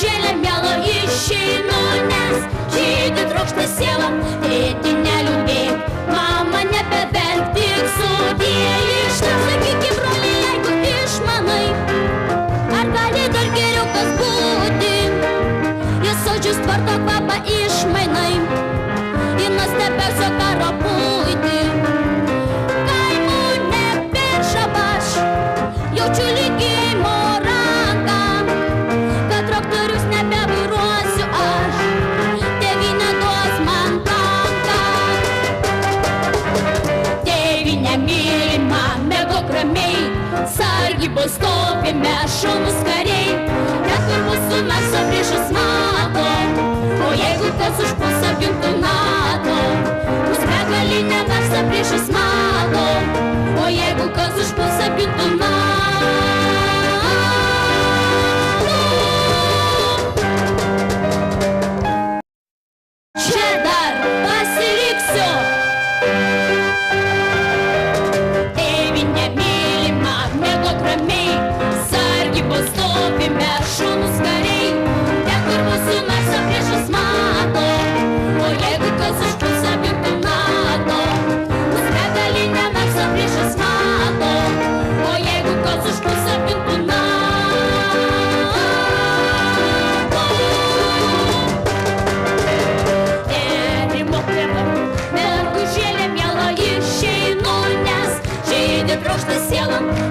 mergužėlė miela išeinu, nes žydi trokšta siela. Tėti neliūdėk, mama nebeverk, tik sudie ištark. Sakyki, broli, jeigu išmanai, ar gali dar geriau kas būti? Į sodžius tvarto kvapą išmainai, į nuostabiausio karo buitį. Kaimų neperšap aš, jaučiu likimo ranką, kad traktorius nebevairuosiu aš, tėvynė duos man tanką. Tėvynė mylima, miegok ramiai, sargybos stovime šaunūs kariai. Net kur mūsų Marso priešus mato, o jeigu kas užpuls apgintų NATO. Mūsų begalinė Marso priešus mato, o jeigu kas užpuls apgintų NATO. Čia dar pasiliksiu. Tėvynė mylima, miegok ramiai, sargybos stovime šaunūs kariai. Ten, kur mūsų Marso priešus mato, o jeigu kas užpuls apgintų NATO. Mūsų begalinė Marso priešus mato, o jeigu kas užpuls apgintų NATO. Nerimok nevark, mergužėlė miela išeinu, nes žydi trokšta siela.